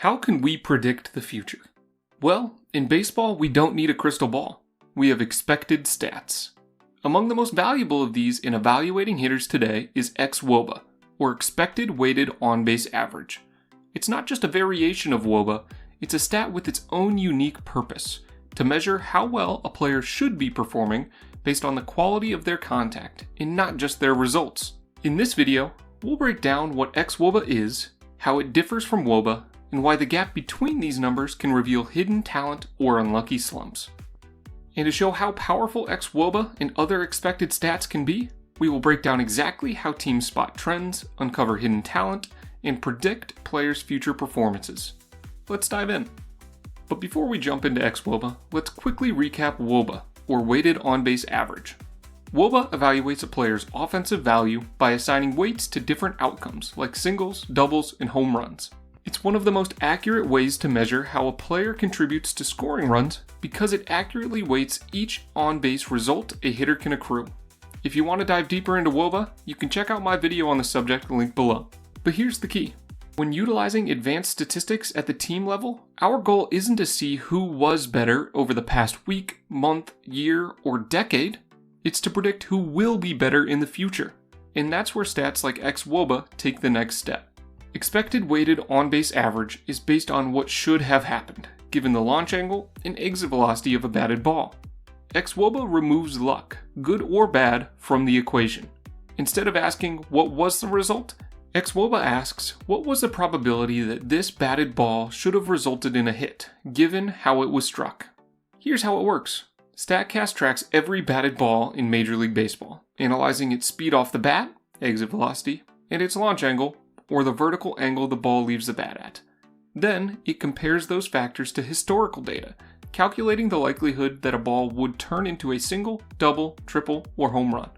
How can we predict the future? Well, in baseball, we don't need a crystal ball. We have expected stats. Among the most valuable of these in evaluating hitters today is xwOBA, or expected weighted on-base average. It's not just a variation of wOBA, it's a stat with its own unique purpose, to measure how well a player should be performing based on the quality of their contact, and not just their results. In this video, we'll break down what xwOBA is, how it differs from wOBA, and why the gap between these numbers can reveal hidden talent or unlucky slumps. And to show how powerful xwOBA and other expected stats can be, we will break down exactly how teams spot trends, uncover hidden talent, and predict players' future performances. Let's dive in. But before we jump into xwOBA, let's quickly recap wOBA, or weighted on-base average. wOBA evaluates a player's offensive value by assigning weights to different outcomes like singles, doubles, and home runs. It's one of the most accurate ways to measure how a player contributes to scoring runs because it accurately weights each on-base result a hitter can accrue. If you want to dive deeper into wOBA, you can check out my video on the subject linked below. But here's the key. When utilizing advanced statistics at the team level, our goal isn't to see who was better over the past week, month, year, or decade. It's to predict who will be better in the future. And that's where stats like xwOBA take the next step. Expected weighted on-base average is based on what should have happened, given the launch angle and exit velocity of a batted ball. xwOBA removes luck, good or bad, from the equation. Instead of asking what was the result, xwOBA asks what was the probability that this batted ball should have resulted in a hit, given how it was struck. Here's how it works. StatCast tracks every batted ball in Major League Baseball, analyzing its speed off the bat, exit velocity, and its launch angle, or the vertical angle the ball leaves the bat at. Then, it compares those factors to historical data, calculating the likelihood that a ball would turn into a single, double, triple, or home run.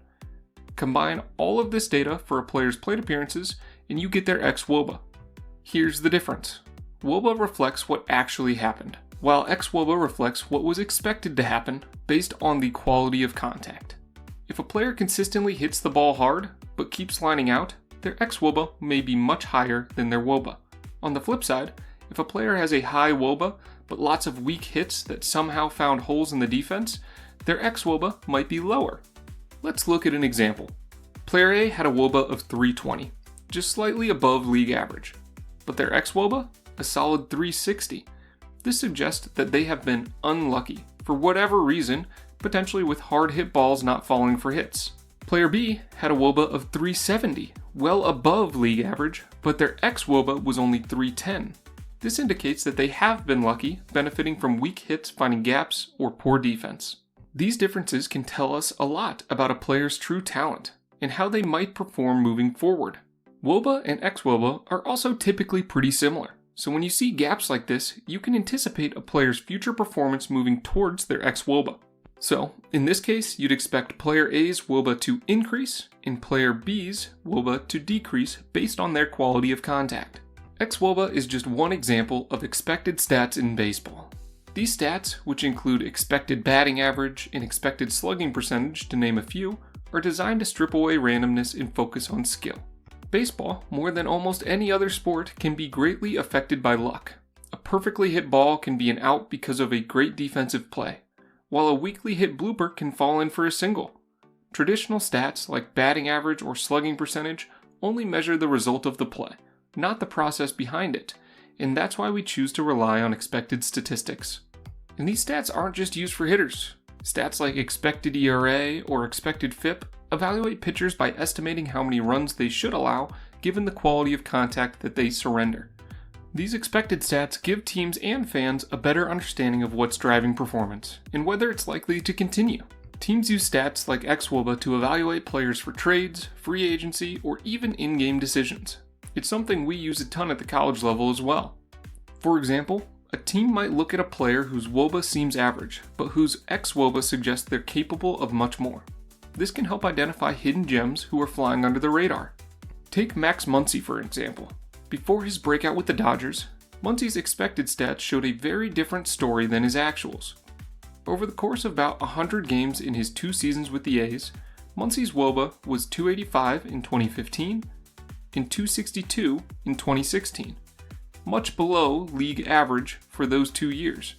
Combine all of this data for a player's plate appearances, and you get their xwOBA. Here's the difference. wOBA reflects what actually happened, while xwOBA reflects what was expected to happen based on the quality of contact. If a player consistently hits the ball hard, but keeps lining out, their xwOBA may be much higher than their wOBA. On the flip side, if a player has a high wOBA but lots of weak hits that somehow found holes in the defense, their xwOBA might be lower. Let's look at an example. Player A had a wOBA of 320, just slightly above league average, but their xwOBA, a solid 360. This suggests that they have been unlucky, for whatever reason, potentially with hard hit balls not falling for hits. Player B had a wOBA of 370, well above league average, but their xwOBA was only 310. This indicates that they have been lucky, benefiting from weak hits finding gaps or poor defense. These differences can tell us a lot about a player's true talent and how they might perform moving forward. wOBA and xwOBA are also typically pretty similar, so when you see gaps like this, you can anticipate a player's future performance moving towards their xwOBA. So, in this case, you'd expect player A's wOBA to increase and player B's wOBA to decrease based on their quality of contact. xwOBA is just one example of expected stats in baseball. These stats, which include expected batting average and expected slugging percentage to name a few, are designed to strip away randomness and focus on skill. Baseball, more than almost any other sport, can be greatly affected by luck. A perfectly hit ball can be an out because of a great defensive play, while a weakly hit blooper can fall in for a single. Traditional stats like batting average or slugging percentage only measure the result of the play, not the process behind it, and that's why we choose to rely on expected statistics. And these stats aren't just used for hitters. Stats like expected ERA or expected FIP evaluate pitchers by estimating how many runs they should allow given the quality of contact that they surrender. These expected stats give teams and fans a better understanding of what's driving performance, and whether it's likely to continue. Teams use stats like xwOBA to evaluate players for trades, free agency, or even in-game decisions. It's something we use a ton at the college level as well. For example, a team might look at a player whose wOBA seems average, but whose xwOBA suggests they're capable of much more. This can help identify hidden gems who are flying under the radar. Take Max Muncy for example. Before his breakout with the Dodgers, Muncy's expected stats showed a very different story than his actuals. Over the course of about 100 games in his 2 seasons with the A's, Muncy's wOBA was 285 in 2015 and 262 in 2016. much below league average for those 2 years.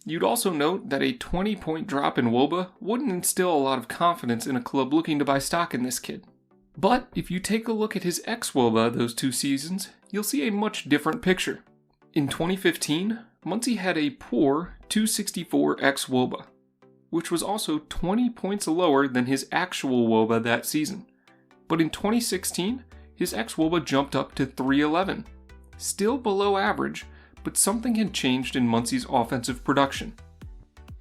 You'd also note that a 20-point drop in wOBA wouldn't instill a lot of confidence in a club looking to buy stock in this kid. But if you take a look at his xwOBA those 2 seasons, you'll see a much different picture. In 2015, Muncy had a poor 264 xwOBA, which was also 20 points lower than his actual wOBA that season. But in 2016, his xwOBA jumped up to 311, still below average, but something had changed in Muncy's offensive production.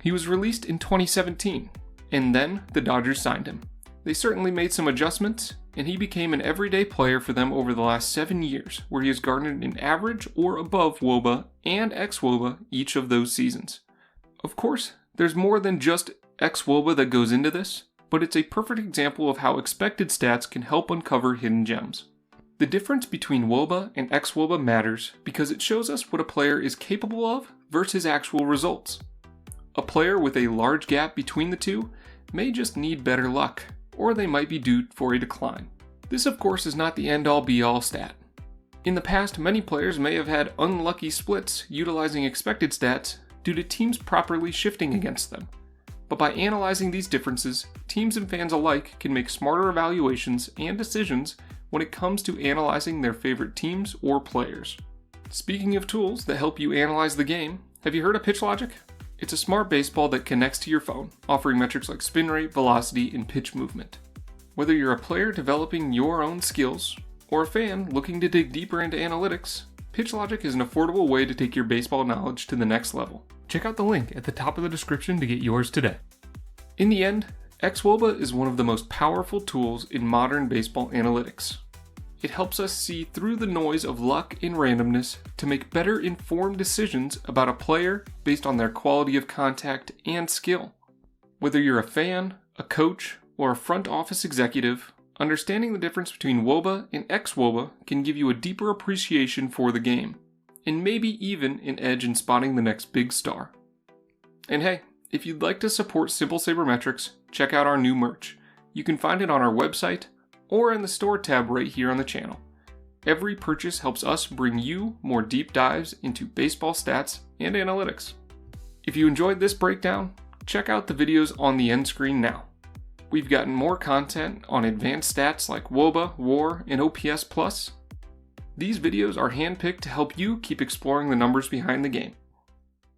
He was released in 2017, and then the Dodgers signed him. They certainly made some adjustments, and he became an everyday player for them over the last 7 years, where he has garnered an average or above wOBA and xwOBA each of those seasons. Of course, there's more than just xwOBA that goes into this, but it's a perfect example of how expected stats can help uncover hidden gems. The difference between wOBA and xwOBA matters because it shows us what a player is capable of versus actual results. A player with a large gap between the two may just need better luck, or they might be due for a decline. This of course is not the end-all be-all stat. In the past, many players may have had unlucky splits utilizing expected stats due to teams properly shifting against them. But by analyzing these differences, teams and fans alike can make smarter evaluations and decisions when it comes to analyzing their favorite teams or players. Speaking of tools that help you analyze the game, have you heard of Pitch Logic? It's a smart baseball that connects to your phone, offering metrics like spin rate, velocity, and pitch movement. Whether you're a player developing your own skills, or a fan looking to dig deeper into analytics, Pitch Logic is an affordable way to take your baseball knowledge to the next level. Check out the link at the top of the description to get yours today. In the end, xwOBA is one of the most powerful tools in modern baseball analytics. It helps us see through the noise of luck and randomness to make better informed decisions about a player based on their quality of contact and skill. Whether you're a fan, a coach, or a front office executive, understanding the difference between wOBA and xwOBA can give you a deeper appreciation for the game, and maybe even an edge in spotting the next big star. And hey, if you'd like to support Simple Sabermetrics, check out our new merch. You can find it on our website, or in the store tab right here on the channel. Every purchase helps us bring you more deep dives into baseball stats and analytics. If you enjoyed this breakdown, check out the videos on the end screen now. We've gotten more content on advanced stats like wOBA, WAR, and OPS+. These videos are handpicked to help you keep exploring the numbers behind the game.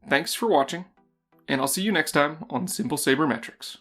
Thanks for watching, and I'll see you next time on Simple Sabermetrics.